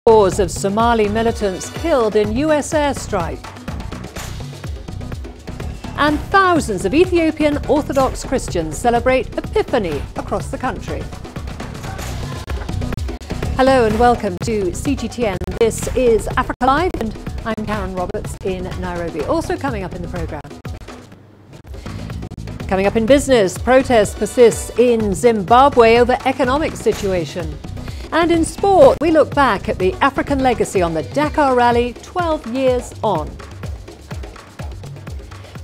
Scores of Somali militants killed in US airstrike. And thousands of Ethiopian Orthodox Christians celebrate Epiphany across the country. Hello and welcome to CGTN. This is Africa Live and I'm Karen Roberts in Nairobi. Also coming up in the programme. Coming up in business, protests persist in Zimbabwe over economic situation. And in sport, we look back at the African legacy on the Dakar Rally 12 years on.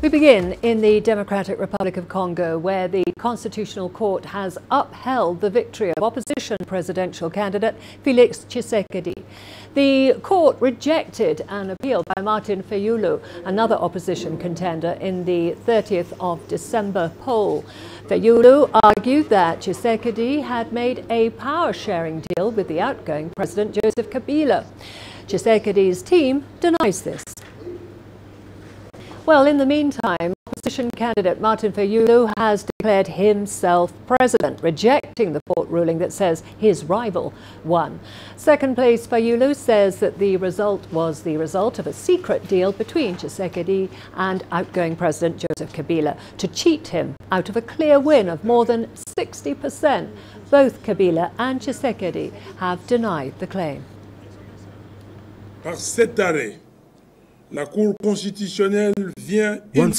We begin in the Democratic Republic of Congo, where the Constitutional Court has upheld the victory of opposition presidential candidate Felix Tshisekedi. The court rejected an appeal by Martin Fayulu, another opposition contender, in the 30th of December poll. Fayulu argued that Tshisekedi had made a power-sharing deal with the outgoing President Joseph Kabila. Tshisekedi's team denies this. Well, in the meantime, opposition candidate Martin Fayulu has declared himself president, rejecting the court ruling that says his rival won. Second place Fayulu says that the result was the result of a secret deal between Tshisekedi and outgoing President Joseph Kabila to cheat him out of a clear win of more than 60%. Both Kabila and Tshisekedi have denied the claim. Once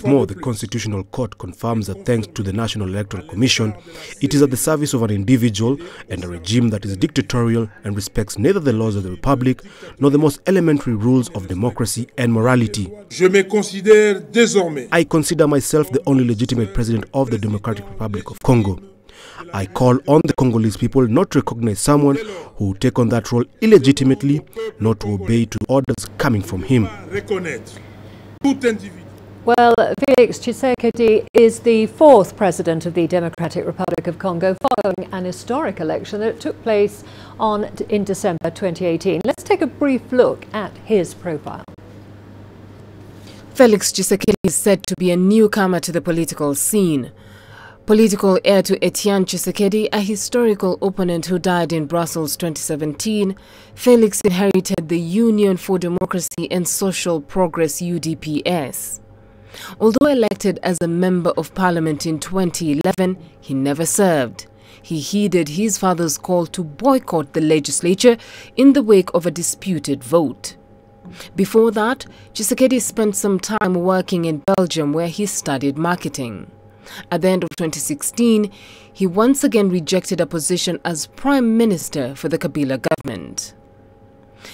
more, the Constitutional Court confirms that thanks to the National Electoral Commission, it is at the service of an individual and a regime that is dictatorial and respects neither the laws of the Republic nor the most elementary rules of democracy and morality. I consider myself the only legitimate president of the Democratic Republic of Congo. I call on the Congolese people not to recognize someone who will take on that role illegitimately, not to obey to orders coming from him. Well, Felix Tshisekedi is the fourth president of the Democratic Republic of Congo following an historic election that took place in December 2018. Let's take a brief look at his profile. Felix Tshisekedi is said to be a newcomer to the political scene. Political heir to Etienne Tshisekedi, a historical opponent who died in Brussels 2017, Felix inherited the Union for Democracy and Social Progress UDPS. Although elected as a member of parliament in 2011, he never served. He heeded his father's call to boycott the legislature in the wake of a disputed vote. Before that, Tshisekedi spent some time working in Belgium where he studied marketing. At the end of 2016, he once again rejected a position as Prime Minister for the Kabila government.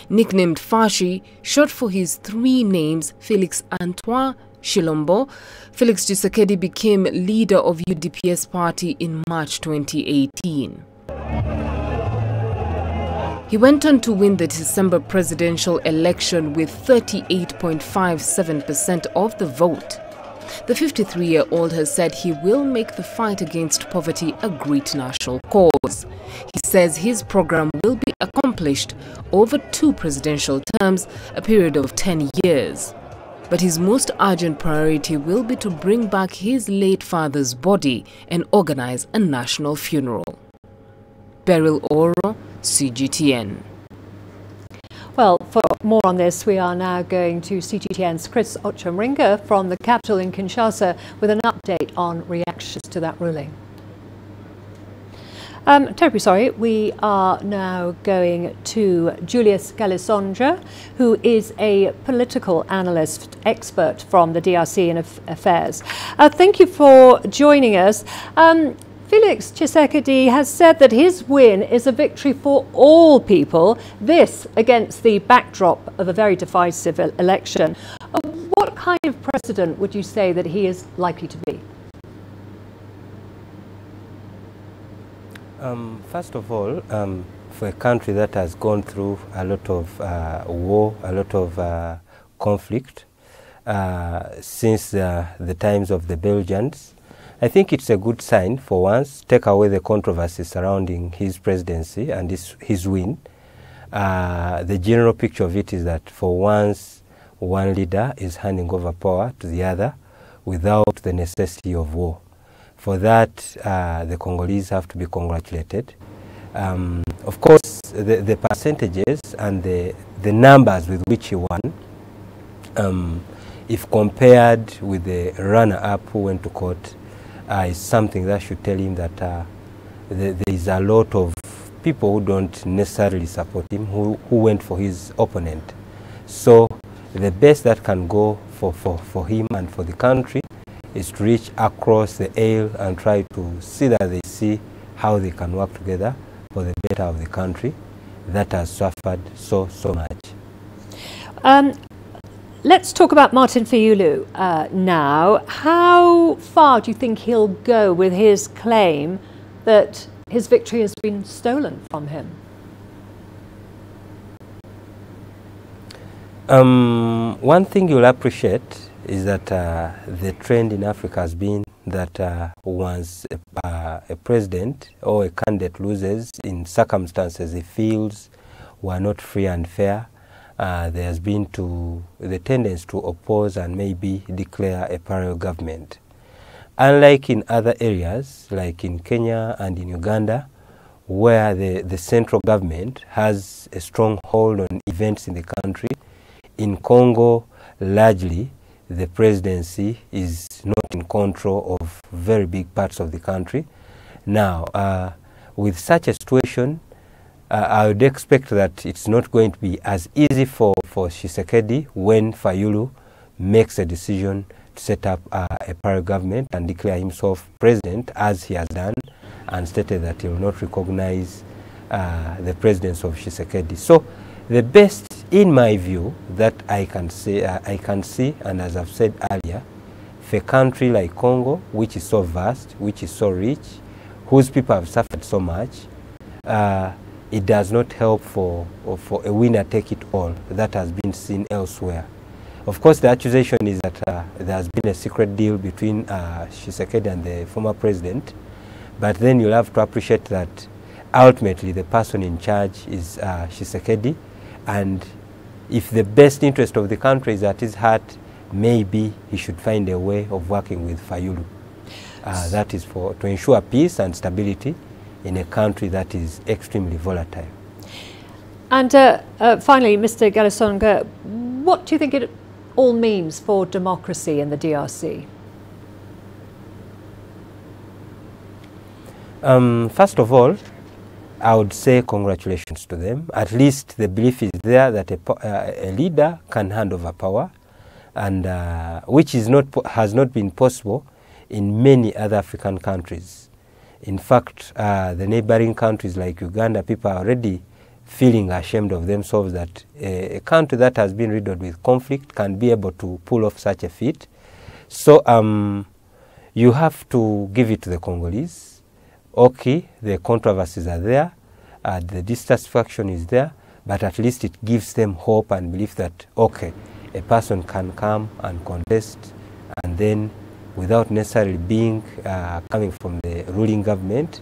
Nicknamed Fashi, short for his three names, Felix Antoine Chilombo, Felix Tshisekedi became leader of UDPS party in March 2018. He went on to win the December presidential election with 38.57% of the vote. The 53-year-old has said he will make the fight against poverty a great national cause. He says his program will be accomplished over 2 presidential terms, a period of 10 years. But his most urgent priority will be to bring back his late father's body and organize a national funeral. Beryl Oro, CGTN. Well, for more on this, we are now going to CGTN's Chris Ochemringa from the capital in Kinshasa with an update on reactions to that ruling. Terribly sorry, we are now going to Julius Gallisondra, who is a political analyst expert from the DRC in affairs. Thank you for joining us. Felix Tshisekedi has said that his win is a victory for all people, this against the backdrop of a very divisive election. What kind of president would you say that he is likely to be? First of all, for a country that has gone through a lot of war, a lot of conflict since the times of the Belgians, I think it's a good sign for once, take away the controversy surrounding his presidency and his win. The general picture of it is that for once, one leader is handing over power to the other without the necessity of war. For that, the Congolese have to be congratulated. Of course, the percentages and the numbers with which he won, if compared with the runner-up who went to court, is something that should tell him that there is a lot of people who don't necessarily support him, who went for his opponent. So the best that can go for him and for the country is to reach across the aisle and try to see that they see how they can work together for the better of the country that has suffered so much. Let's talk about Martin Fayulu now. How far do you think he'll go with his claim that his victory has been stolen from him? One thing you'll appreciate is that the trend in Africa has been that once a president or a candidate loses in circumstances he feels were not free and fair, there has been the tendency to oppose and maybe declare a parallel government. Unlike in other areas, like in Kenya and in Uganda, where the central government has a strong hold on events in the country, in Congo, largely, the presidency is not in control of very big parts of the country. Now, with such a situation, I would expect that it's not going to be as easy for Tshisekedi when Fayulu makes a decision to set up a parallel government and declare himself president, as he has done, and stated that he will not recognize the presidency of Tshisekedi. So the best, in my view, that I can see, and as I've said earlier, for a country like Congo, which is so vast, which is so rich, whose people have suffered so much, it does not help for a winner take it all that has been seen elsewhere. Of course, the accusation is that there has been a secret deal between Tshisekedi and the former president, but then you'll have to appreciate that ultimately the person in charge is Tshisekedi, and if the best interest of the country is at his heart, maybe he should find a way of working with Fayulu. That is to ensure peace and stability in a country that is extremely volatile. And finally, Mr. Galesonga, what do you think it all means for democracy in the DRC? First of all, I would say congratulations to them. At least the belief is there that a leader can hand over power, and which has not been possible in many other African countries. In fact, the neighboring countries like Uganda, people are already feeling ashamed of themselves that a country that has been riddled with conflict can be able to pull off such a feat. So you have to give it to the Congolese. Okay, the controversies are there, the dissatisfaction is there, but at least it gives them hope and belief that, okay, a person can come and contest, and then without necessarily being coming from the ruling government,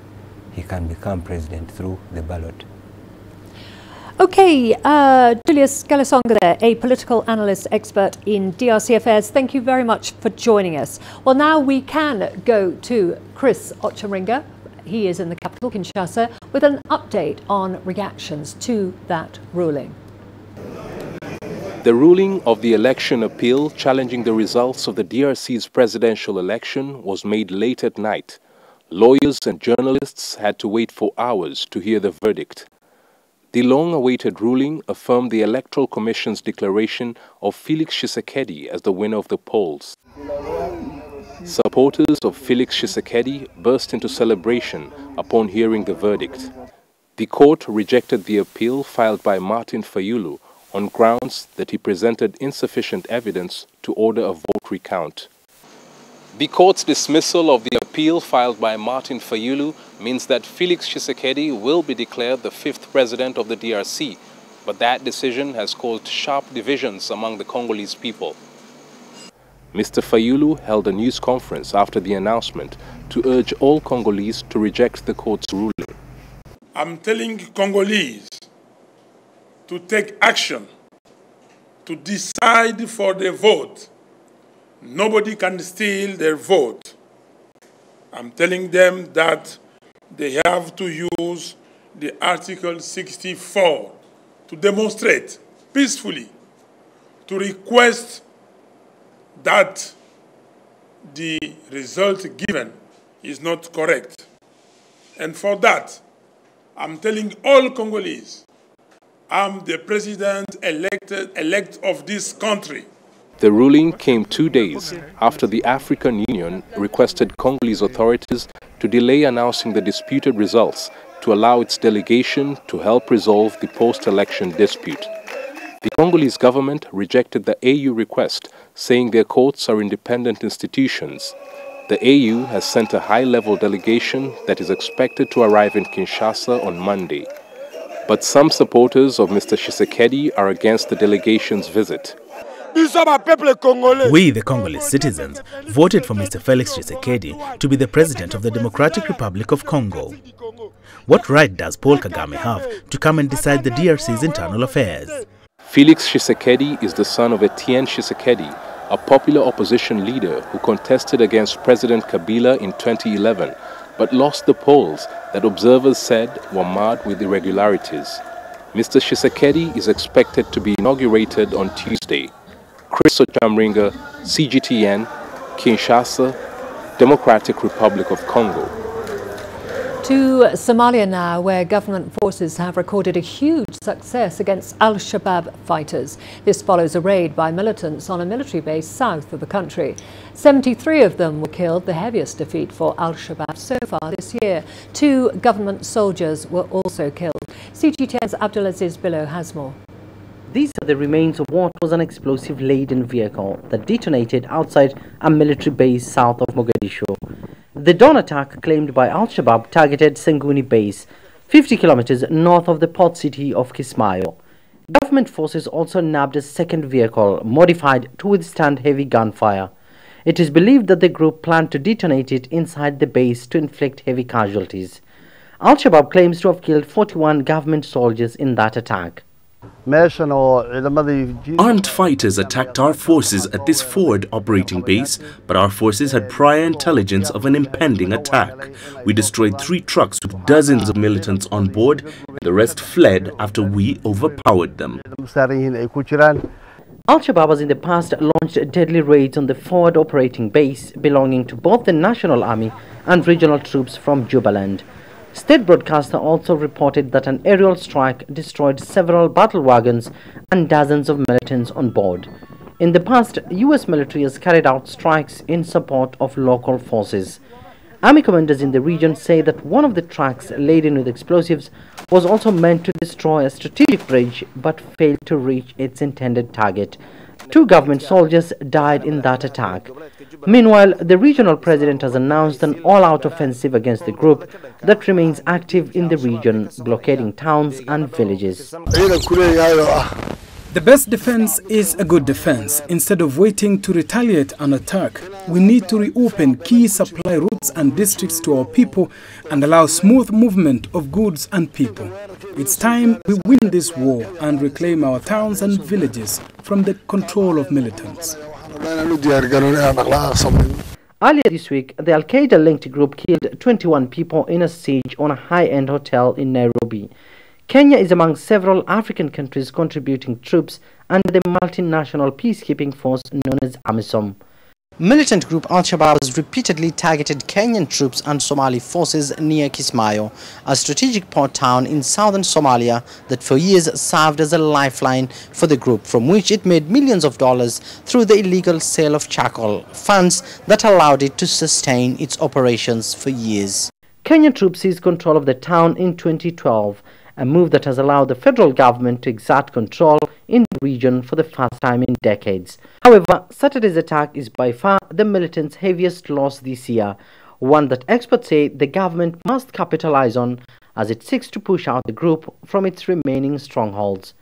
he can become president through the ballot. Okay, Julius Galesonga there, a political analyst expert in DRC affairs. Thank you very much for joining us. Well, now we can go to Chris Ocharinga. He is in the capital, Kinshasa, with an update on reactions to that ruling. The ruling of the election appeal challenging the results of the DRC's presidential election was made late at night. Lawyers and journalists had to wait for hours to hear the verdict. The long-awaited ruling affirmed the Electoral Commission's declaration of Felix Tshisekedi as the winner of the polls. Supporters of Felix Tshisekedi burst into celebration upon hearing the verdict. The court rejected the appeal filed by Martin Fayulu on grounds that he presented insufficient evidence to order a vote recount. The court's dismissal of the appeal filed by Martin Fayulu means that Felix Tshisekedi will be declared the fifth president of the DRC, but that decision has caused sharp divisions among the Congolese people. Mr. Fayulu held a news conference after the announcement to urge all Congolese to reject the court's ruling. I'm telling Congolese to take action, to decide for their vote. Nobody can steal their vote. I'm telling them that they have to use the Article 64 to demonstrate peacefully, to request that the result given is not correct. And for that, I'm telling all Congolese, I'm the president-elect of this country. The ruling came 2 days after the African Union requested Congolese authorities to delay announcing the disputed results to allow its delegation to help resolve the post-election dispute. The Congolese government rejected the AU request, saying their courts are independent institutions. The AU has sent a high-level delegation that is expected to arrive in Kinshasa on Monday. But some supporters of Mr. Tshisekedi are against the delegation's visit. We, the Congolese citizens, voted for Mr. Felix Tshisekedi to be the president of the Democratic Republic of Congo. What right does Paul Kagame have to come and decide the DRC's internal affairs? Felix Tshisekedi is the son of Etienne Tshisekedi, a popular opposition leader who contested against President Kabila in 2011, but lost the polls that observers said were marred with irregularities. Mr. Tshisekedi is expected to be inaugurated on Tuesday. Chris Ochamringa, CGTN, Kinshasa, Democratic Republic of Congo. To Somalia now, where government forces have recorded a huge success against Al-Shabaab fighters. This follows a raid by militants on a military base south of the country. 73 of them were killed, the heaviest defeat for Al-Shabaab so far this year. 2 government soldiers were also killed. CGTN's Abdulaziz Billo has more. These are the remains of what was an explosive-laden vehicle that detonated outside a military base south of Mogadishu. The dawn attack claimed by Al-Shabaab targeted Senguni base, 50 kilometers north of the port city of Kismayo. Government forces also nabbed a second vehicle modified to withstand heavy gunfire. It is believed that the group planned to detonate it inside the base to inflict heavy casualties. Al-Shabaab claims to have killed 41 government soldiers in that attack. Armed fighters attacked our forces at this forward operating base, but our forces had prior intelligence of an impending attack. We destroyed 3 trucks with dozens of militants on board, and the rest fled after we overpowered them. Al-Shabaab has in the past launched deadly raids on the forward operating base belonging to both the National Army and regional troops from Jubaland. State broadcaster also reported that an aerial strike destroyed several battle wagons and dozens of militants on board. In the past, US military has carried out strikes in support of local forces. Army commanders in the region say that one of the trucks laden with explosives was also meant to destroy a strategic bridge but failed to reach its intended target. 2 government soldiers died in that attack. Meanwhile, the regional president has announced an all-out offensive against the group that remains active in the region, blockading towns and villages. The best defense is a good defense. Instead of waiting to retaliate an attack, we need to reopen key supply routes and districts to our people and allow smooth movement of goods and people. It's time we win this war and reclaim our towns and villages from the control of militants. Earlier this week, the Al-Qaeda-linked group killed 21 people in a siege on a high-end hotel in Nairobi. Kenya is among several African countries contributing troops under the multinational peacekeeping force known as AMISOM. Militant group Al-Shabaab has repeatedly targeted Kenyan troops and Somali forces near Kismayo, a strategic port town in southern Somalia that for years served as a lifeline for the group, from which it made millions of dollars through the illegal sale of charcoal, funds that allowed it to sustain its operations for years. Kenyan troops seized control of the town in 2012, a move that has allowed the federal government to exert control in the region for the first time in decades. However, Saturday's attack is by far the militants' heaviest loss this year, one that experts say the government must capitalize on as it seeks to push out the group from its remaining strongholds.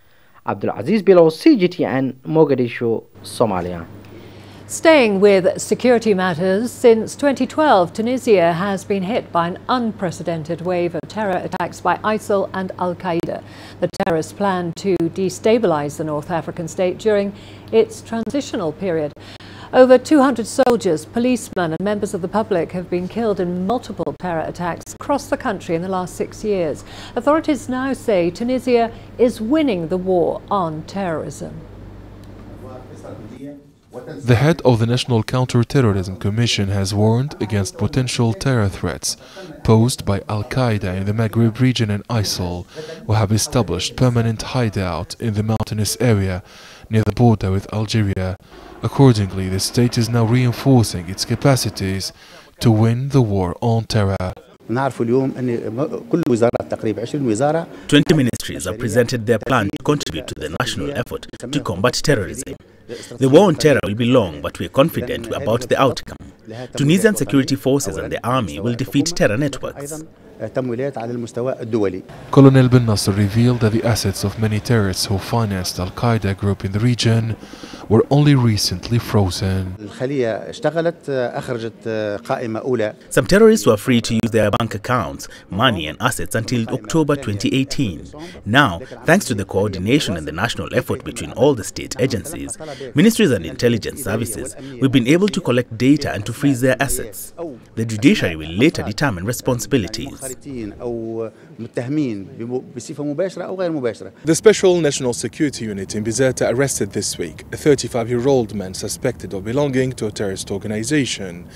Abdulaziz Billo, CGTN, Mogadishu, Somalia. Staying with security matters, since 2012, Tunisia has been hit by an unprecedented wave of terror attacks by ISIL and Al-Qaeda. The terrorists plan to destabilize the North African state during its transitional period. Over 200 soldiers, policemen and members of the public have been killed in multiple terror attacks across the country in the last 6 years. Authorities now say Tunisia is winning the war on terrorism. The head of the National Counter-Terrorism Commission has warned against potential terror threats posed by Al-Qaeda in the Maghreb region and ISIL, who have established permanent hideout in the mountainous area near the border with Algeria. Accordingly, the state is now reinforcing its capacities to win the war on terror. 20 ministries have presented their plan to contribute to the national effort to combat terrorism. The war on terror will be long, but we are confident about the outcome. Tunisian security forces and the army will defeat terror networks. Colonel Ben Nasser revealed that the assets of many terrorists who financed Al-Qaeda group in the region were only recently frozen. Some terrorists were free to use their bank accounts, money and assets until October 2018. Now, thanks to the coordination and the national effort between all the state agencies, ministries and intelligence services, we've been able to collect data and to freeze their assets. The judiciary will later determine responsibilities. The Special National Security Unit in Bizerta arrested this week a 35-year-old man suspected of belonging to a terrorist organization.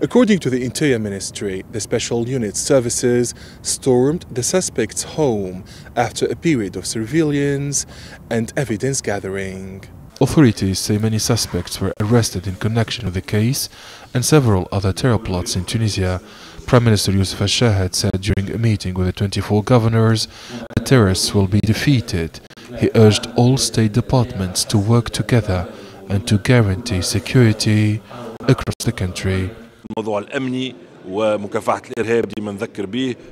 According to the Interior Ministry, the Special Unit services stormed the suspect's home after a period of surveillance and evidence gathering. Authorities say many suspects were arrested in connection with the case and several other terror plots in Tunisia. Prime Minister Youssef al-Shahed said during a meeting with the 24 governors that terrorists will be defeated. He urged all state departments to work together and to guarantee security across the country.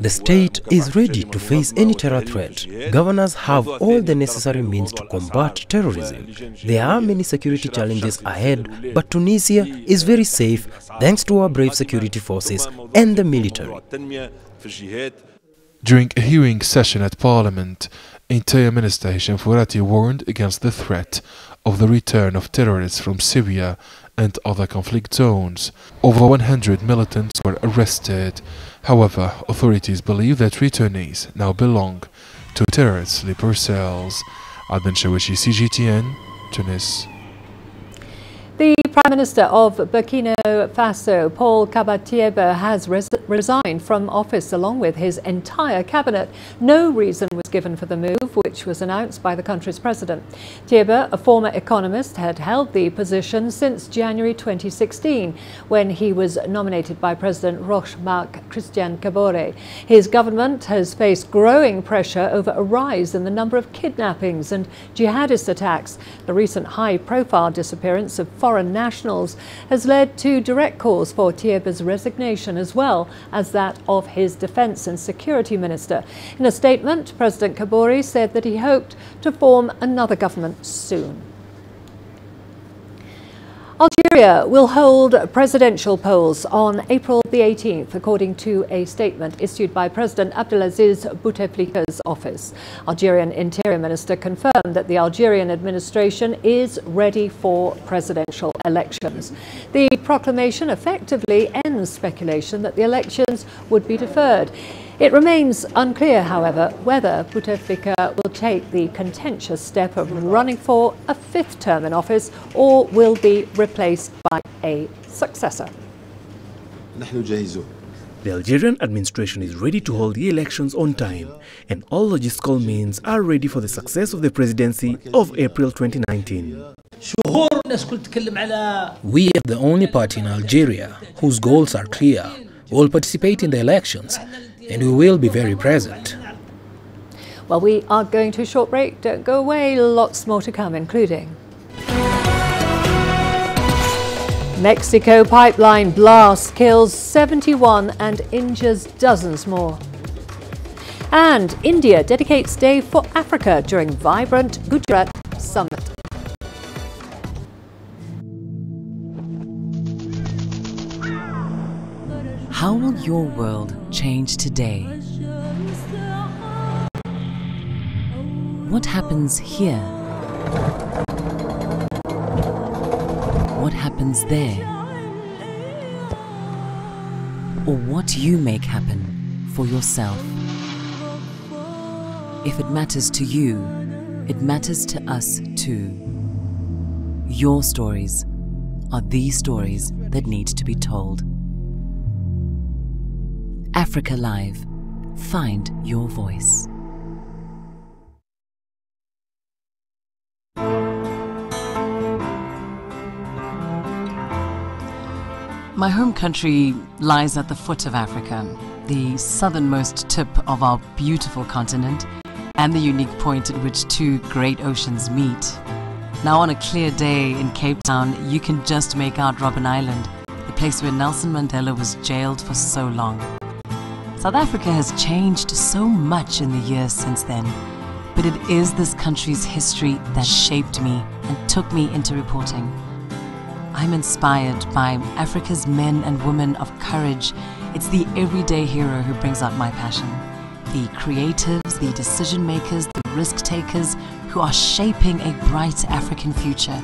The state is ready to face any terror threat. Governors have all the necessary means to combat terrorism. There are many security challenges ahead, but Tunisia is very safe thanks to our brave security forces and the military. During a hearing session at Parliament, Interior Minister Hichem Fourati warned against the threat of the return of terrorists from Syria and other conflict zones. Over 100 militants were arrested. However, authorities believe that returnees now belong to terrorist sleeper cells. Adnan Shawishi, CGTN, Tunis. The Prime Minister of Burkina Faso, Paul Kabatieba, has resigned from office along with his entire cabinet. No reason was given for the move, which was announced by the country's president. Tieba, a former economist, had held the position since January 2016, when he was nominated by President Roch-Marc Christian Kabore. His government has faced growing pressure over a rise in the number of kidnappings and jihadist attacks. The recent high-profile disappearance of foreign nationals has led to direct calls for Tieba's resignation, as well as that of his Defence and Security Minister. In a statement, President Kabore said that he hoped to form another government soon. Algeria will hold presidential polls on April the 18th, according to a statement issued by President Abdelaziz Bouteflika's office. Algerian Interior Minister confirmed that the Algerian administration is ready for presidential elections. The proclamation effectively ends speculation that the elections would be deferred. It remains unclear, however, whether Bouteflika will take the contentious step of running for a fifth term in office or will be replaced by a successor. The Algerian administration is ready to hold the elections on time, and all logistical means are ready for the success of the presidency of April 2019. We are the only party in Algeria whose goals are clear. We will participate in the elections, and we will be very present. Well, we are going to a short break. Don't go away. Lots more to come, including Mexico pipeline blast kills 71 and injures dozens more. And India dedicates Day for Africa during vibrant Gujarat summit. How will your world change today? What happens here? What happens happens there, or what you make happen for yourself. If it matters to you, it matters to us too. Your stories are the stories that need to be told. Africa Live. Find your voice. My home country lies at the foot of Africa, the southernmost tip of our beautiful continent, and the unique point at which two great oceans meet. Now on a clear day in Cape Town, you can just make out Robben Island, the place where Nelson Mandela was jailed for so long. South Africa has changed so much in the years since then, but it is this country's history that shaped me and took me into reporting. I'm inspired by Africa's men and women of courage. It's the everyday hero who brings out my passion. The creatives, the decision makers, the risk takers who are shaping a bright African future.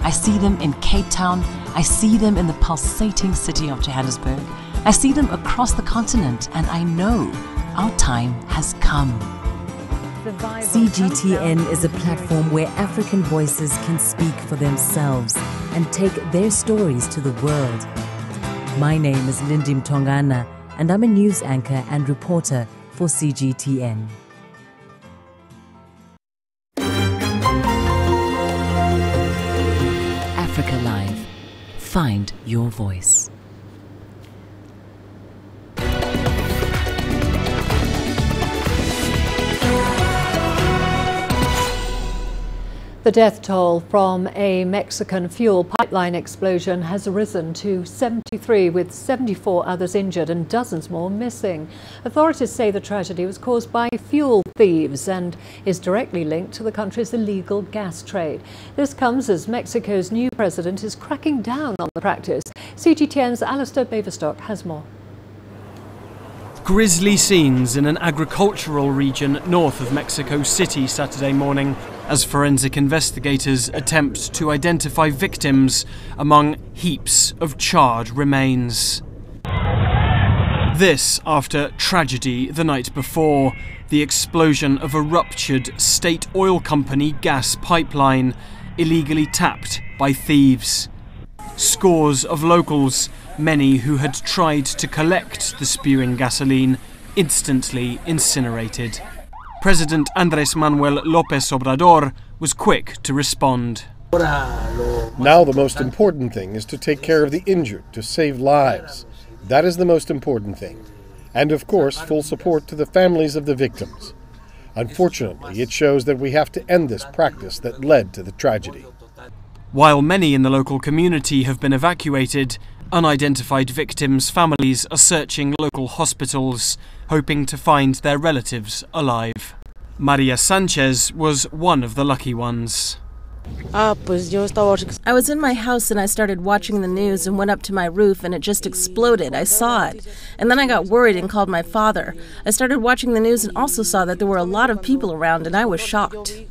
I see them in Cape Town. I see them in the pulsating city of Johannesburg. I see them across the continent, and I know our time has come. CGTN is a platform where African voices can speak for themselves and take their stories to the world. My name is Lindy Mtongana, and I'm a news anchor and reporter for CGTN. Africa Live. Find your voice. The death toll from a Mexican fuel pipeline explosion has risen to 73, with 74 others injured and dozens more missing. Authorities say the tragedy was caused by fuel thieves and is directly linked to the country's illegal gas trade. This comes as Mexico's new president is cracking down on the practice. CGTN's Alistair Baverstock has more. Grisly scenes in an agricultural region north of Mexico City Saturday morning as forensic investigators attempt to identify victims among heaps of charred remains. This after tragedy the night before, the explosion of a ruptured state oil company gas pipeline, illegally tapped by thieves. Scores of locals, many who had tried to collect the spewing gasoline, instantly incinerated. President Andrés Manuel López Obrador was quick to respond. Now the most important thing is to take care of the injured, to save lives. That is the most important thing. And of course, full support to the families of the victims. Unfortunately, it shows that we have to end this practice that led to the tragedy. While many in the local community have been evacuated, unidentified victims' families are searching local hospitals, hoping to find their relatives alive. Maria Sanchez was one of the lucky ones. I was in my house and I started watching the news and went up to my roof and it just exploded. I saw it. And then I got worried and called my father. I started watching the news and also saw that there were a lot of people around and I was shocked.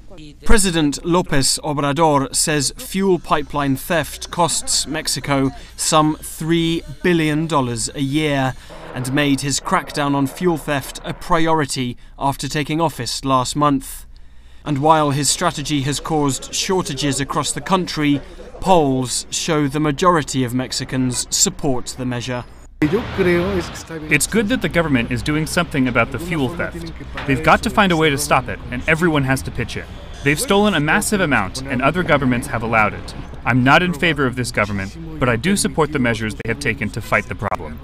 President López Obrador says fuel pipeline theft costs Mexico some $3 billion a year and made his crackdown on fuel theft a priority after taking office last month. And while his strategy has caused shortages across the country, polls show the majority of Mexicans support the measure. It's good that the government is doing something about the fuel theft. They've got to find a way to stop it, and everyone has to pitch in. They've stolen a massive amount, and other governments have allowed it. I'm not in favor of this government, but I do support the measures they have taken to fight the problem.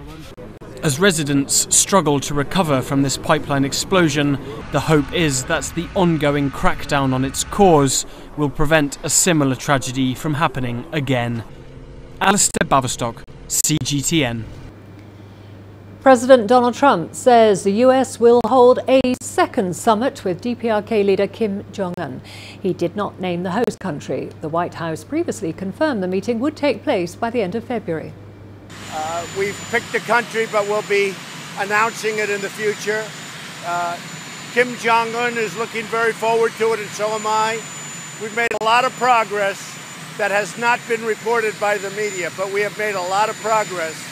As residents struggle to recover from this pipeline explosion, the hope is that the ongoing crackdown on its cause will prevent a similar tragedy from happening again. Alistair Baverstock, CGTN. President Donald Trump says the US will hold a second summit with DPRK leader Kim Jong-un. He did not name the host country. The White House previously confirmed the meeting would take place by the end of February. We've picked a country, but we'll be announcing it in the future. Kim Jong-un is looking very forward to it, and so am I. We've made a lot of progress that has not been reported by the media, but we have made a lot of progress.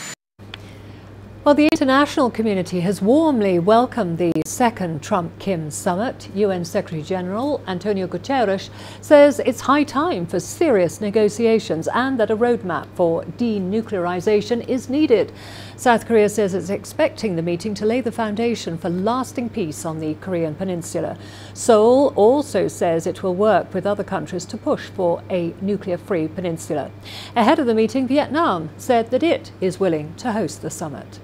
Well, the international community has warmly welcomed the second Trump-Kim summit. UN Secretary-General Antonio Guterres says it's high time for serious negotiations and that a roadmap for denuclearization is needed. South Korea says it's expecting the meeting to lay the foundation for lasting peace on the Korean peninsula. Seoul also says it will work with other countries to push for a nuclear-free peninsula. Ahead of the meeting, Vietnam said that it is willing to host the summit.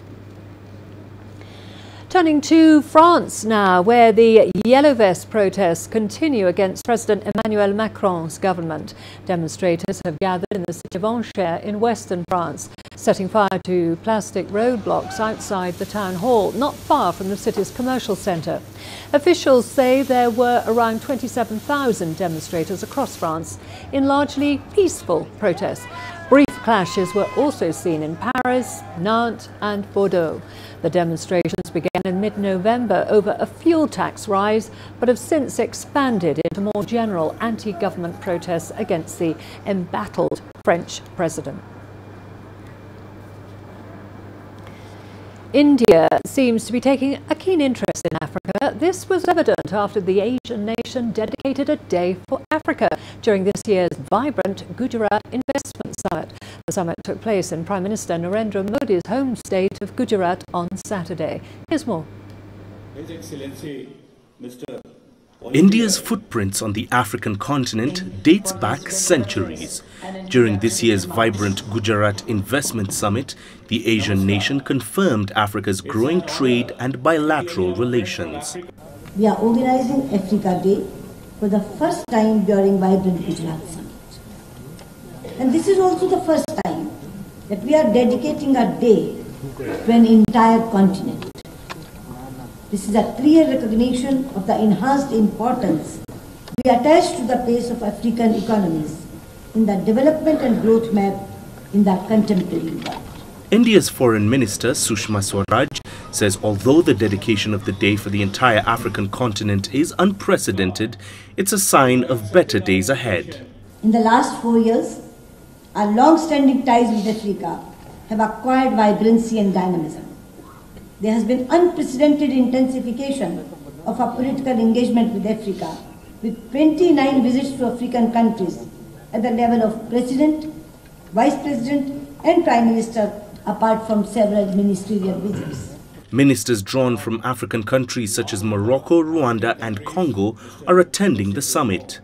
Turning to France now, where the Yellow Vest protests continue against President Emmanuel Macron's government. Demonstrators have gathered in the city of Angers in western France, setting fire to plastic roadblocks outside the town hall, not far from the city's commercial centre. Officials say there were around 27,000 demonstrators across France in largely peaceful protests. Brief clashes were also seen in Paris, Nantes and Bordeaux. The demonstrations began in mid-November over a fuel tax rise, but have since expanded into more general anti-government protests against the embattled French president. India seems to be taking a keen interest in Africa. This was evident after the Asian nation dedicated a day for Africa during this year's vibrant Gujarat Investment Summit. The summit took place in Prime Minister Narendra Modi's home state of Gujarat on Saturday. Here's more. His Excellency, Mr. India's footprints on the African continent dates back centuries. During this year's vibrant Gujarat Investment Summit, the Asian nation confirmed Africa's growing trade and bilateral relations. We are organizing Africa Day for the first time during vibrant Gujarat Summit. And this is also the first time that we are dedicating a day to an entire continent. This is a clear recognition of the enhanced importance we attach to the place of African economies in the development and growth map in the contemporary world. India's Foreign Minister Sushma Swaraj says although the dedication of the day for the entire African continent is unprecedented, it's a sign of better days ahead. In the last 4 years, our long-standing ties with Africa have acquired vibrancy and dynamism. There has been unprecedented intensification of our political engagement with Africa, with 29 visits to African countries at the level of President, Vice President and Prime Minister, apart from several ministerial visits. Ministers drawn from African countries such as Morocco, Rwanda and Congo are attending the summit.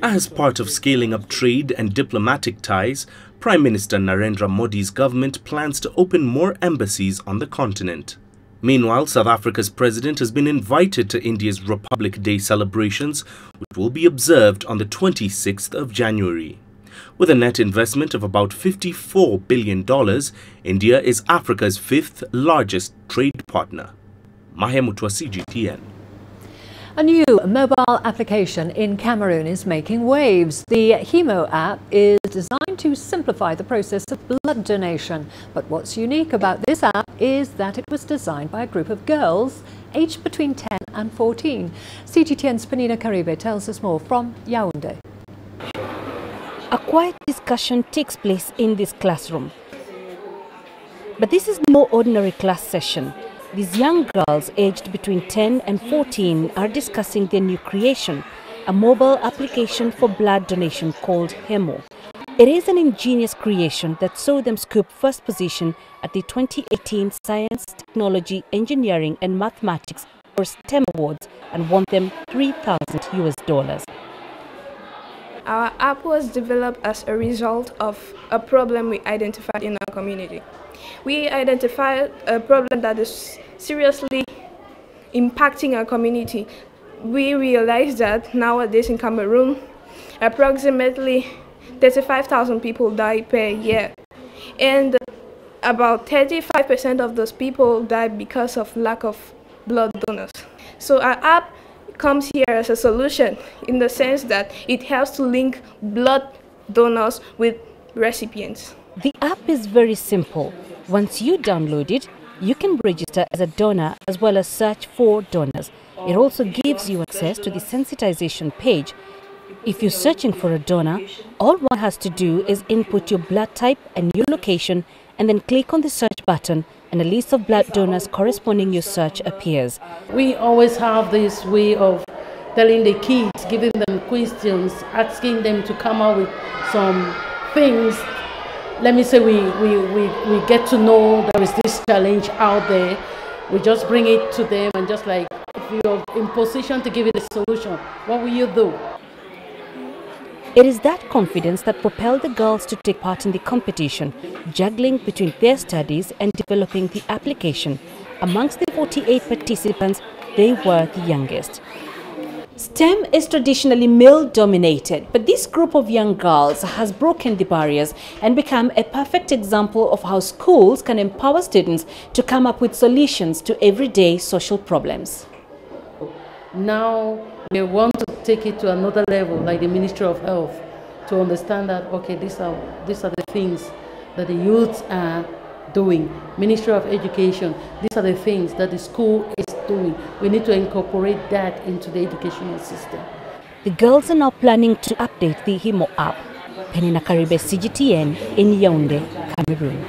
As part of scaling up trade and diplomatic ties, Prime Minister Narendra Modi's government plans to open more embassies on the continent. Meanwhile, South Africa's president has been invited to India's Republic Day celebrations, which will be observed on the 26th of January. With a net investment of about $54 billion, India is Africa's 5th largest trade partner. Hemo, CGTN. A new mobile application in Cameroon is making waves. The Hemo app is designed to simplify the process of blood donation. But what's unique about this app is that it was designed by a group of girls aged between 10 and 14. CGTN's Penina Karibe tells us more from Yaoundé. A quiet discussion takes place in this classroom. But this is no ordinary class session. These young girls aged between 10 and 14 are discussing their new creation, a mobile application for blood donation called Hemo. It is an ingenious creation that saw them scoop first position at the 2018 Science, Technology, Engineering and Mathematics or STEM Awards and won them $3,000. Our app was developed as a result of a problem we identified in our community. We identified a problem that is seriously impacting our community. We realized that nowadays in Cameroon, approximately 35,000 people die per year. And about 35% of those people die because of lack of blood donors. So our app comes here as a solution in the sense that it helps to link blood donors with recipients. The app is very simple. Once you download it, you can register as a donor as well as search for donors. It also gives you access to the sensitization page. If you're searching for a donor, all one has to do is input your blood type and your location and then click on the search button and a list of blood donors corresponding your search appears. We always have this way of telling the kids, giving them questions, asking them to come up with some things. Let me say we get to know there is this challenge out there. We just bring it to them and just like, if you're in position to give it a solution, what will you do? It is that confidence that propelled the girls to take part in the competition, juggling between their studies and developing the application. Amongst the 48 participants, they were the youngest. STEM is traditionally male-dominated, but this group of young girls has broken the barriers and become a perfect example of how schools can empower students to come up with solutions to everyday social problems. Now we want to take it to another level, like the Ministry of Health, to understand that, okay, these are the things that the youths are doing. Ministry of Education, these are the things that the school is doing. We need to incorporate that into the educational system. The girls are now planning to update the Hemo app. Penina Karibe, CGTN in Yaoundé, Cameroon.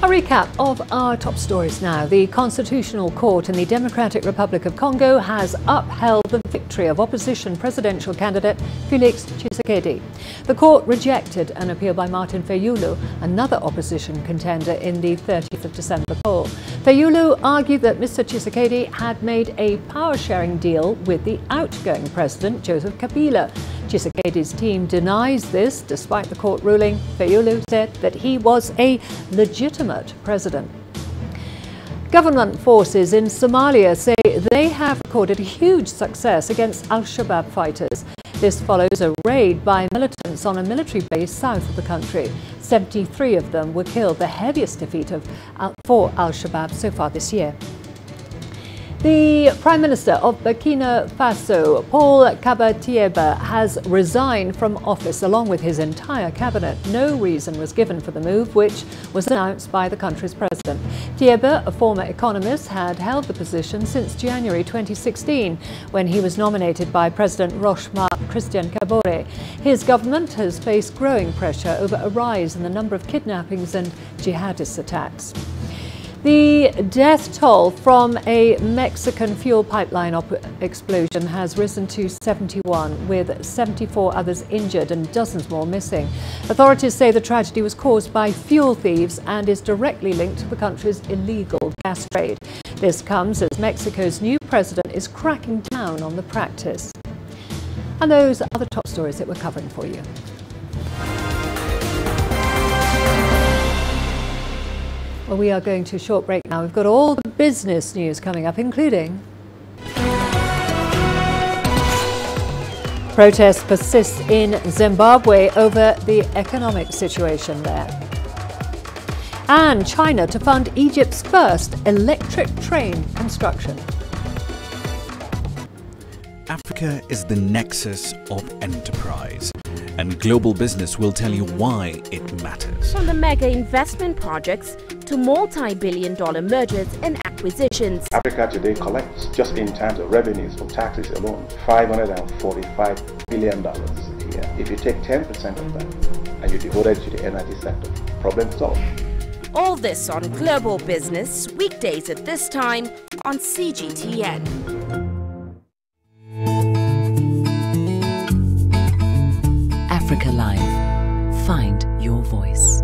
A recap of our top stories now. The Constitutional Court in the Democratic Republic of Congo has upheld the victory of opposition presidential candidate Felix Tshisekedi. The court rejected an appeal by Martin Fayulu, another opposition contender in the 30th of December poll. Fayulu argued that Mr. Tshisekedi had made a power-sharing deal with the outgoing president, Joseph Kabila. Tshisekedi's team denies this. Despite the court ruling, Fayulu said that he was a legitimate president. Government forces in Somalia say they have recorded a huge success against Al-Shabaab fighters. This follows a raid by militants on a military base south of the country. 73 of them were killed, the heaviest defeat for Al-Shabaab so far this year. The Prime Minister of Burkina Faso, Paul Kabatieba, has resigned from office along with his entire cabinet. No reason was given for the move, which was announced by the country's president. Tieba, a former economist, had held the position since January 2016, when he was nominated by President Roch-Marc Christian Kabore. His government has faced growing pressure over a rise in the number of kidnappings and jihadist attacks. The death toll from a Mexican fuel pipeline explosion has risen to 71, with 74 others injured and dozens more missing. Authorities say the tragedy was caused by fuel thieves and is directly linked to the country's illegal gas trade. This comes as Mexico's new president is cracking down on the practice. And those are the top stories that we're covering for you. Well, we are going to a short break now. We've got all the business news coming up, including protests persist in Zimbabwe over the economic situation there. And China to fund Egypt's first electric train construction. Africa is the nexus of enterprise, and global business will tell you why it matters. From the mega investment projects to multi-billion-dollar mergers and acquisitions. Africa today collects, just in terms of revenues from taxes alone, $545 billion a year. If you take 10% of that and you devote it to the energy sector, problem solved. All this on Global Business, weekdays at this time on CGTN. Africa Live. Find your voice.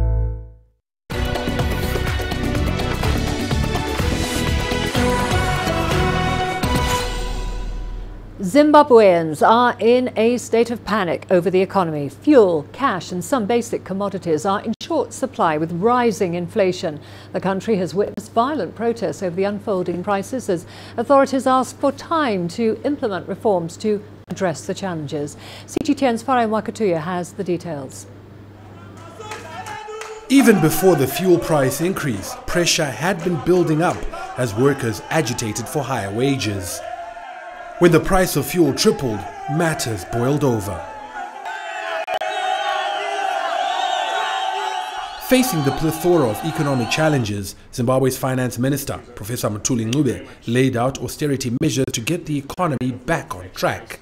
Zimbabweans are in a state of panic over the economy. Fuel, cash and some basic commodities are in short supply with rising inflation. The country has witnessed violent protests over the unfolding crisis as authorities ask for time to implement reforms to address the challenges. CGTN's Farai Wakatuya has the details. Even before the fuel price increase, pressure had been building up as workers agitated for higher wages. When the price of fuel tripled, matters boiled over. Facing the plethora of economic challenges, Zimbabwe's finance minister, Professor Mthuli Ncube, laid out austerity measures to get the economy back on track.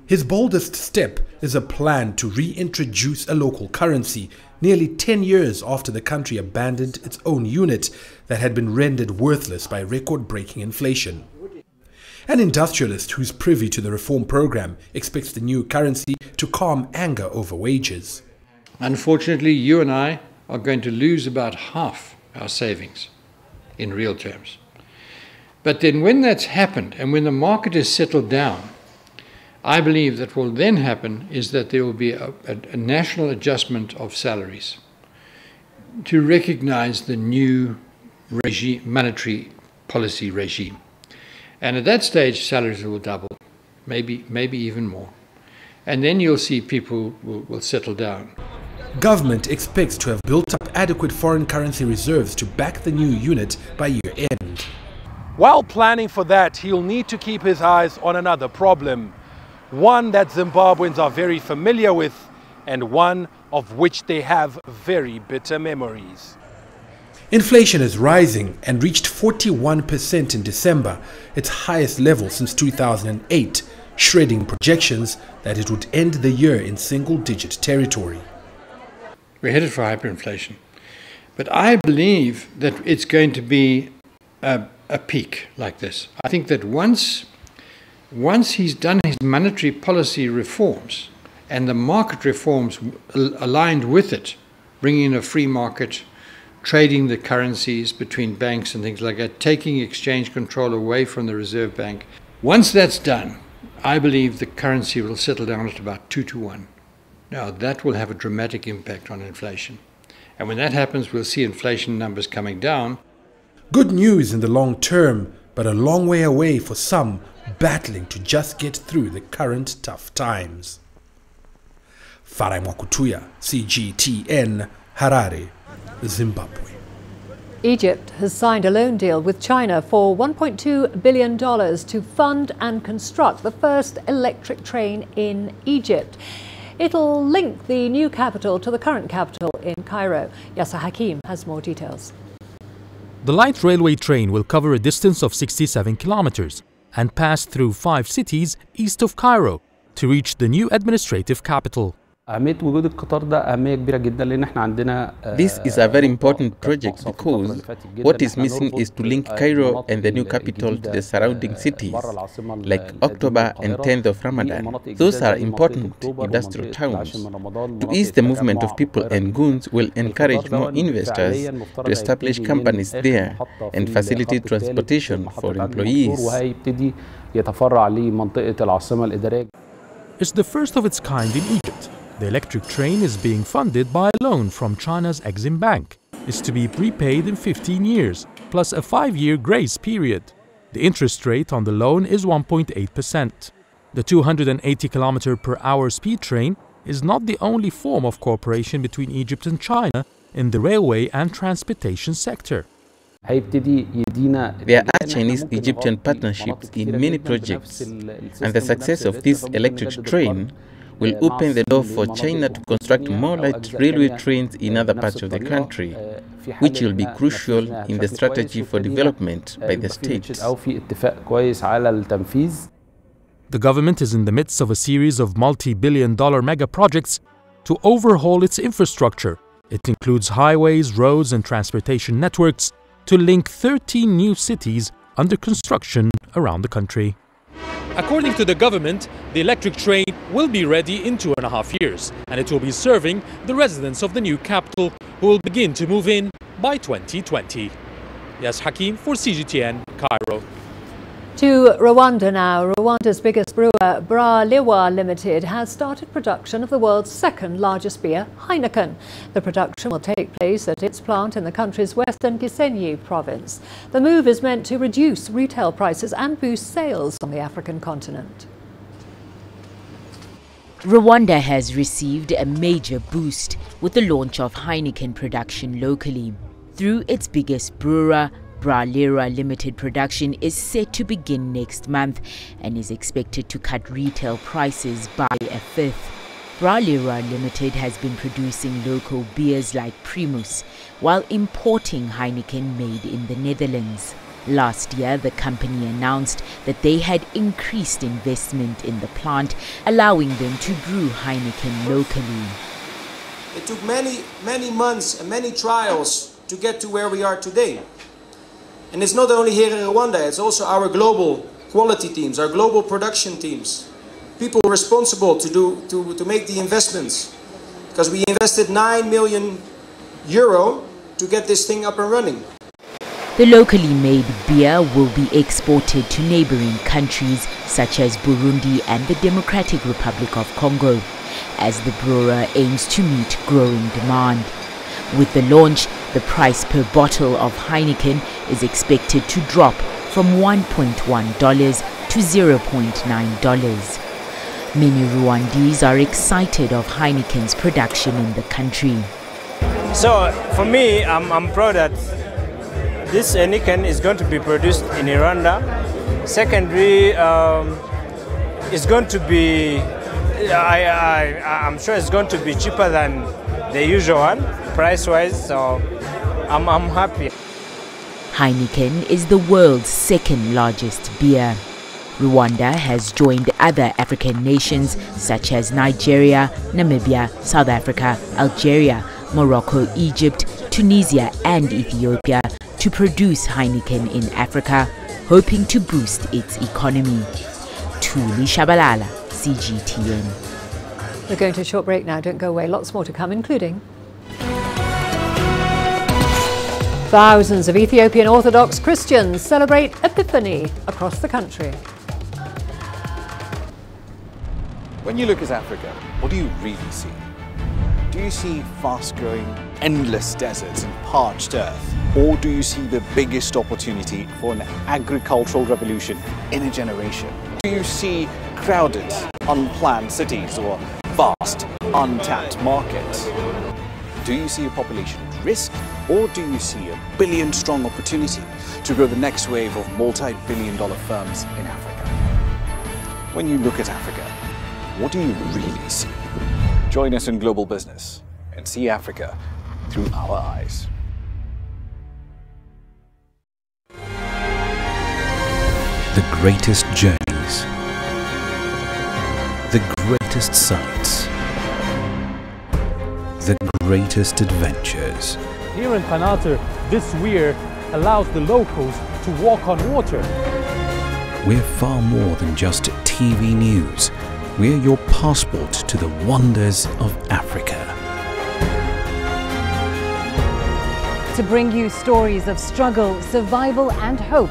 His boldest step is a plan to reintroduce a local currency, nearly 10 years after the country abandoned its own unit that had been rendered worthless by record-breaking inflation. An industrialist who's privy to the reform program expects the new currency to calm anger over wages. Unfortunately, you and I are going to lose about half our savings in real terms. But then when that's happened and when the market is settled down, I believe that what will then happen is that there will be a national adjustment of salaries to recognize the new regime, monetary policy regime. And at that stage, salaries will double, maybe even more. And then you'll see people will settle down. Government expects to have built up adequate foreign currency reserves to back the new unit by year end. While planning for that, he'll need to keep his eyes on another problem, one that Zimbabweans are very familiar with and one of which they have very bitter memories. Inflation is rising and reached 41% in December, its highest level since 2008, shredding projections that it would end the year in single-digit territory. We're headed for hyperinflation. But I believe that it's going to be a peak like this. I think that once he's done his monetary policy reforms and the market reforms aligned with it, bringing in a free market, trading the currencies between banks and things like that, taking exchange control away from the Reserve Bank. Once that's done, I believe the currency will settle down at about 2 to 1. Now, that will have a dramatic impact on inflation. And when that happens, we'll see inflation numbers coming down. Good news in the long term, but a long way away for some battling to just get through the current tough times. Farai Mwakutuya, CGTN, Harare, Zimbabwe. Egypt has signed a loan deal with China for $1.2 billion to fund and construct the first electric train in Egypt. It'll link the new capital to the current capital in Cairo. Yasser Hakim has more details. The light railway train will cover a distance of 67 kilometers and pass through 5 cities east of Cairo to reach the new administrative capital. This is a very important project because what is missing is to link Cairo and the new capital to the surrounding cities, like October and 10th of Ramadan. Those are important industrial towns. To ease the movement of people and goods will encourage more investors to establish companies there and facilitate transportation for employees. It's the first of its kind in Egypt. The electric train is being funded by a loan from China's Exim Bank. It's to be prepaid in 15 years, plus a 5-year grace period. The interest rate on the loan is 1.8%. The 280 km/h speed train is not the only form of cooperation between Egypt and China in the railway and transportation sector. There are Chinese-Egyptian partnerships in many projects, and the success of this electric train will open the door for China to construct more light railway trains in other parts of the country, which will be crucial in the strategy for development by the state. The government is in the midst of a series of multi-billion-dollar mega projects to overhaul its infrastructure. It includes highways, roads and transportation networks to link 13 new cities under construction around the country. According to the government, the electric train will be ready in 2.5 years, and it will be serving the residents of the new capital who will begin to move in by 2020. Yas Hakim for CGTN, Cairo. To Rwanda now. Rwanda's biggest brewer, Bralewa Limited, has started production of the world's second largest beer, Heineken. The production will take place at its plant in the country's western Gisenyi province. The move is meant to reduce retail prices and boost sales on the African continent. Rwanda has received a major boost with the launch of Heineken production locally. Through its biggest brewer, Bralewa Limited production is set to begin next month and is expected to cut retail prices by 1/5. Bralira Limited has been producing local beers like Primus, while importing Heineken made in the Netherlands. Last year, the company announced that they had increased investment in the plant, allowing them to brew Heineken locally. It took many months and many trials to get to where we are today. And it's not only here in Rwanda, it's also our global quality teams, our global production teams. People responsible to make the investments. Because we invested €9 million to get this thing up and running. The locally made beer will be exported to neighboring countries such as Burundi and the Democratic Republic of Congo, as the brewer aims to meet growing demand. With the launch, the price per bottle of Heineken is expected to drop from $1.1 to $0.9. Many Rwandese are excited of Heineken's production in the country. So for me, I'm proud that this Heineken is going to be produced in Rwanda. Secondly, it's going to be, I'm sure it's going to be cheaper than the usual one, price-wise, so I'm happy. Heineken is the world's second largest beer. Rwanda has joined other African nations such as Nigeria, Namibia, South Africa, Algeria, Morocco, Egypt, Tunisia and Ethiopia to produce Heineken in Africa, hoping to boost its economy. Tuli Shabalala, CGTN. We're going to a short break now. Don't go away. Lots more to come, including thousands of Ethiopian Orthodox Christians celebrate Epiphany across the country. When you look at Africa, what do you really see? Do you see fast-growing, endless deserts and parched earth? Or do you see the biggest opportunity for an agricultural revolution in a generation? Do you see crowded, unplanned cities or vast, untapped markets? Do you see a population at risk, or do you see a billion-strong opportunity to grow the next wave of multi-billion-dollar firms in Africa? When you look at Africa, what do you really see? Join us in Global Business and see Africa through our eyes. The greatest journeys, the greatest sights, the greatest adventures. Here in Kanata, this weir allows the locals to walk on water. We're far more than just TV news. We're your passport to the wonders of Africa. To bring you stories of struggle, survival and hope.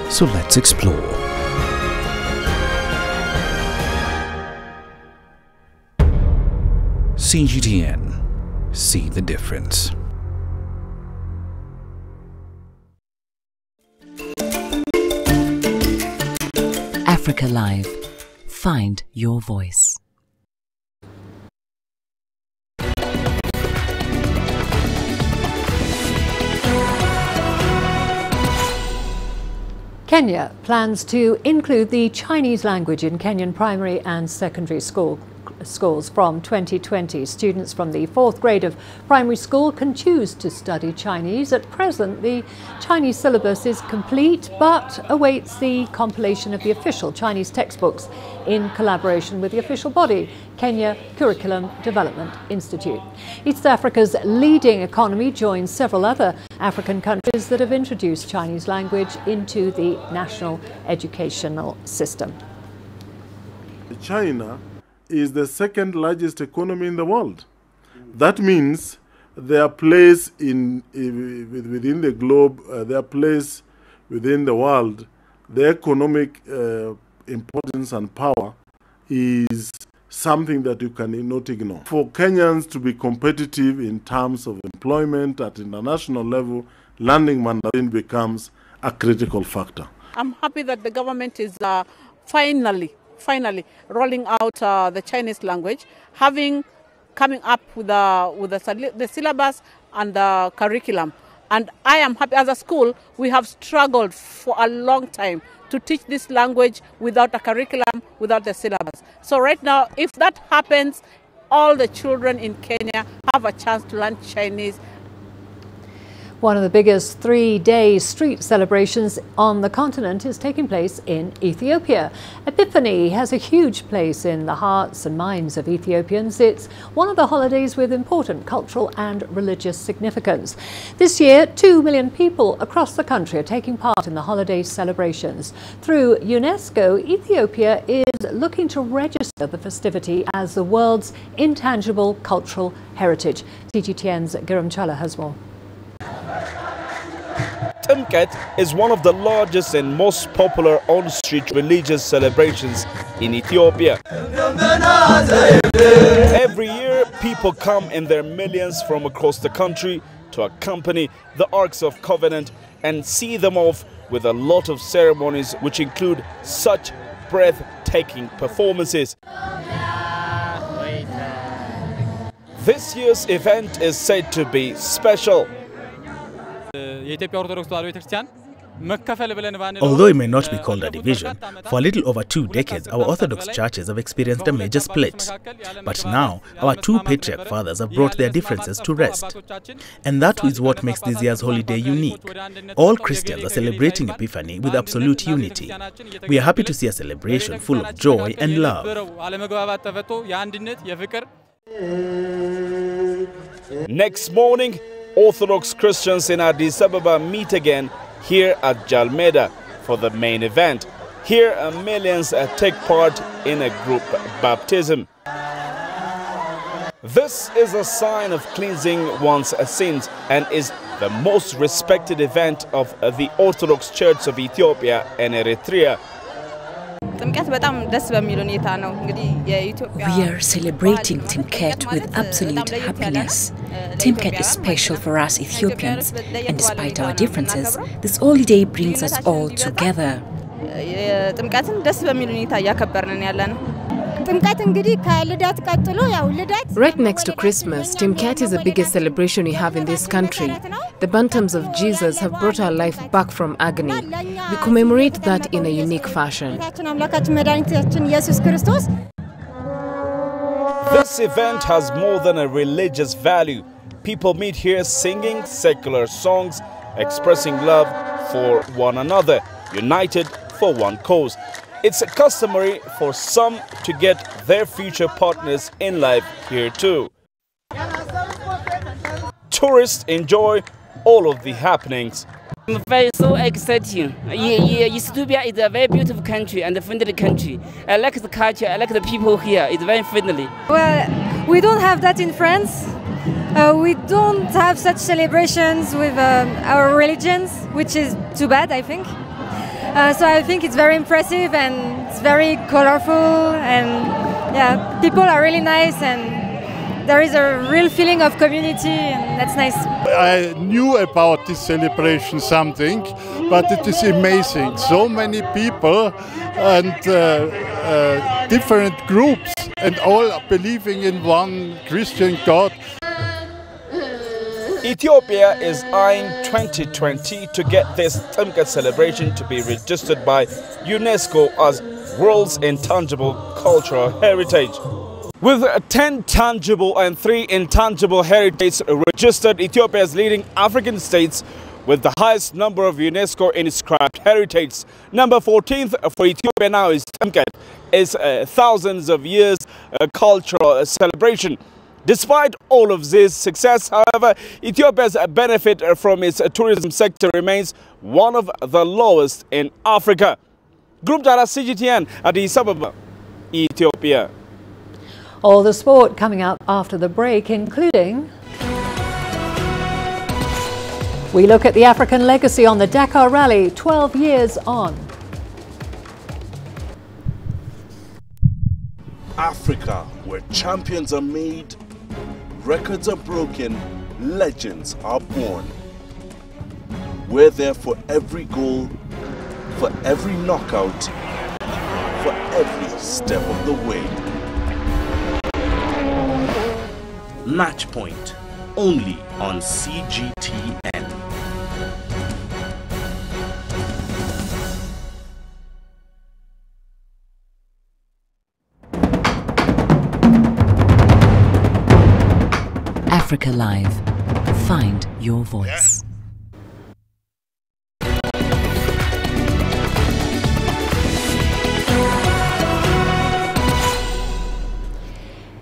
So let's explore. CGTN. See the difference. Africa Live. Find your voice. Kenya plans to include the Chinese language in Kenyan primary and secondary schools from 2020. Students from the 4th grade of primary school can choose to study Chinese. At present, the Chinese syllabus is complete but awaits the compilation of the official Chinese textbooks in collaboration with the official body, Kenya Curriculum Development Institute. East Africa's leading economy joins several other African countries that have introduced Chinese language into the national educational system. China is the second largest economy in the world. That means their place within the globe, their place within the world, the economic importance and power is something that you cannot ignore. For Kenyans to be competitive in terms of employment at international level, learning Mandarin becomes a critical factor. I'm happy that the government is finally rolling out the Chinese language, coming up with the syllabus and the curriculum. And I am happy. As a school, we have struggled for a long time to teach this language without a curriculum, without the syllabus. So right now, if that happens, all the children in Kenya have a chance to learn Chinese. One of the biggest three-day street celebrations on the continent is taking place in Ethiopia. Epiphany has a huge place in the hearts and minds of Ethiopians. It's one of the holidays with important cultural and religious significance. This year, 2 million people across the country are taking part in the holiday celebrations. Through UNESCO, Ethiopia is looking to register the festivity as the world's intangible cultural heritage. CGTN's Giram Chala has more. Timkat is one of the largest and most popular on-street religious celebrations in Ethiopia. Every year, people come in their millions from across the country to accompany the Arks of Covenant and see them off with a lot of ceremonies which include such breathtaking performances. This year's event is said to be special. Although it may not be called a division, for a little over 2 decades our Orthodox churches have experienced a major split. But now our two patriarch fathers have brought their differences to rest. And that is what makes this year's holiday unique. All Christians are celebrating Epiphany with absolute unity. We are happy to see a celebration full of joy and love. Next morning, Orthodox Christians in Addis Ababa meet again here at Jalmeda for the main event. Here, millions take part in a group baptism. This is a sign of cleansing one's sins and is the most respected event of the Orthodox Church of Ethiopia and Eritrea. We are celebrating Timkat with absolute happiness. Timkat is special for us Ethiopians, and despite our differences, this holiday brings us all together. Right next to Christmas, Timkat is the biggest celebration we have in this country. The bantams of Jesus have brought our life back from agony. We commemorate that in a unique fashion. This event has more than a religious value. People meet here singing secular songs, expressing love for one another, united for one cause. It's customary for some to get their future partners in life here too. Tourists enjoy all of the happenings. I'm very so exciting. Ethiopia is a very beautiful country and a friendly country. I like the culture, I like the people here. It's very friendly. Well, we don't have that in France. We don't have such celebrations with our religions, which is too bad, I think. So I think it's very impressive and it's very colorful, and yeah, people are really nice and there is a real feeling of community, and that's nice. I knew about this celebration something, but it is amazing. So many people and different groups and all believing in one Christian God. Ethiopia is eyeing 2020 to get this Timkat celebration to be registered by UNESCO as World's Intangible Cultural Heritage. With 10 tangible and 3 intangible heritage registered, Ethiopia is leading African states with the highest number of UNESCO inscribed heritage. Number 14th for Ethiopia now is Timkat. It's thousands of years cultural celebration. Despite all of this success, however, Ethiopia's benefit from its tourism sector remains one of the lowest in Africa. Group Data CGTN, Addis Ababa, Ethiopia. All the sport coming up after the break, including... We look at the African legacy on the Dakar Rally, 12 years on. Africa, where champions are made, records are broken, legends are born. We're there for every goal, for every knockout, for every step of the way. Match Point, only on CGTN. Africa Live. Find your voice.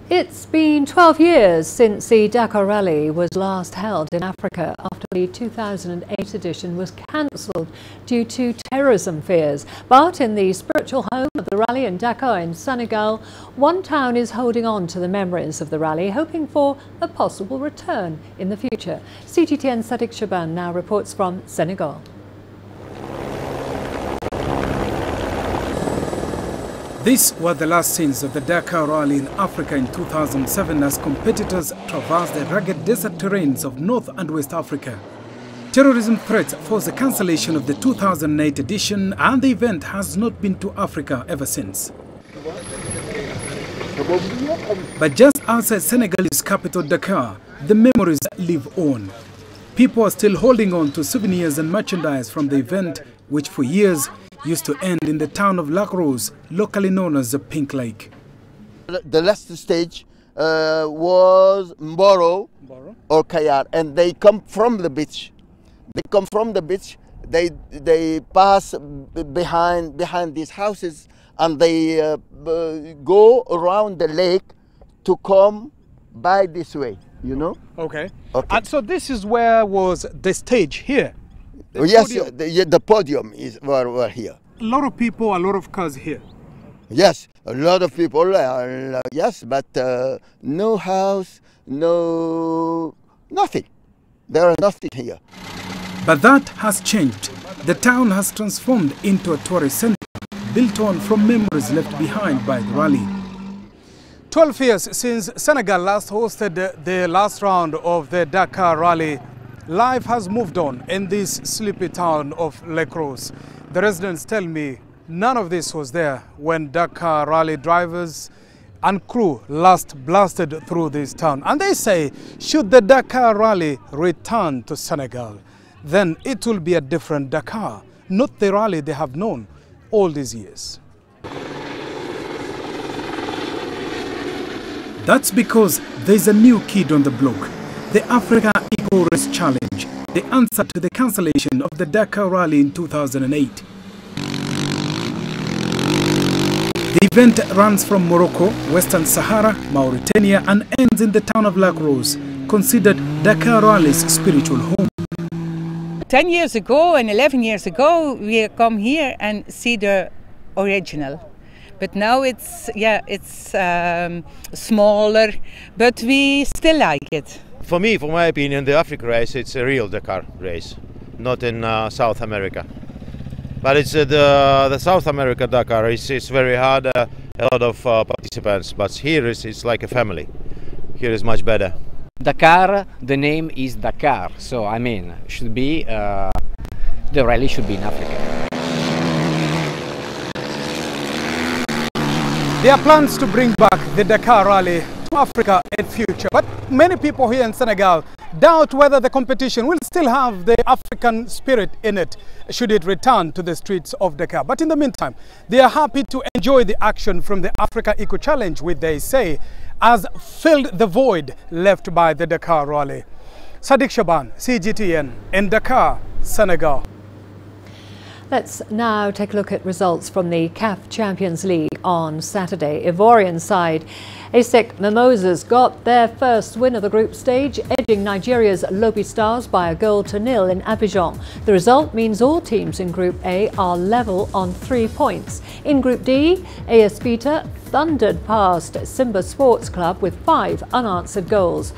It's been 12 years since the Dakar Rally was last held in Africa after the 2008 edition was cancelled due to terrorism fears. But in the spiritual home of the rally in Dakar in Senegal, one town is holding on to the memories of the rally, hoping for a possible return in the future. CGTN Felix Tshisekedi now reports from Senegal. These were the last scenes of the Dakar Rally in Africa in 2007 as competitors traversed the rugged desert terrains of North and West Africa. Terrorism threats forced the cancellation of the 2008 edition, and the event has not been to Africa ever since. But just outside Senegal's capital Dakar, the memories live on. People are still holding on to souvenirs and merchandise from the event, which for years used to end in the town of Lac Rose, locally known as the Pink Lake. The last stage was Mboro or Kayar, and they come from the beach. They come from the beach, they pass behind these houses, and they go around the lake to come by this way, you know? Okay. And so this is where was the stage here? Yes, the podium is were here. A lot of people, a lot of cars here. Yes, a lot of people, yes, but no house, nothing. There is nothing here. But that has changed. The town has transformed into a tourist center, built on from memories left behind by the rally. 12 years since Senegal last hosted the last round of the Dakar Rally, life has moved on in this sleepy town of Lac Rose. The residents tell me none of this was there when Dakar Rally drivers and crew last blasted through this town. And they say, should the Dakar Rally return to Senegal, then it will be a different Dakar, not the rally they have known all these years. That's because there's a new kid on the block. The Africa Eco Race Challenge, the answer to the cancellation of the Dakar Rally in 2008. The event runs from Morocco, Western Sahara, Mauritania, and ends in the town of Lac Rose, considered Dakar Rally's spiritual home. 10 years ago and 11 years ago, we come here and see the original. But now it's smaller, but we still like it. For me, for my opinion, the Africa race, it's a real Dakar race, not in South America. But it's the South America Dakar race is very hard, a lot of participants, but here it's like a family. Here is much better. Dakar, the name is Dakar, so I mean, should be, the rally should be in Africa. There are plans to bring back the Dakar Rally to Africa in future, but many people here in Senegal doubt whether the competition will still have the African spirit in it should it return to the streets of Dakar. But in the meantime, they are happy to enjoy the action from the Africa Eco Challenge, which they say has filled the void left by the Dakar Rally. Sadiq Shaban, CGTN in Dakar, Senegal. Let's now take a look at results from the CAF Champions League on Saturday. Ivorian side ASEC Mimosas got their first win of the group stage, edging Nigeria's Lobi Stars by 1-0 in Abidjan. The result means all teams in Group A are level on 3 points. In Group D, AS Vita thundered past Simba Sports Club with 5 unanswered goals.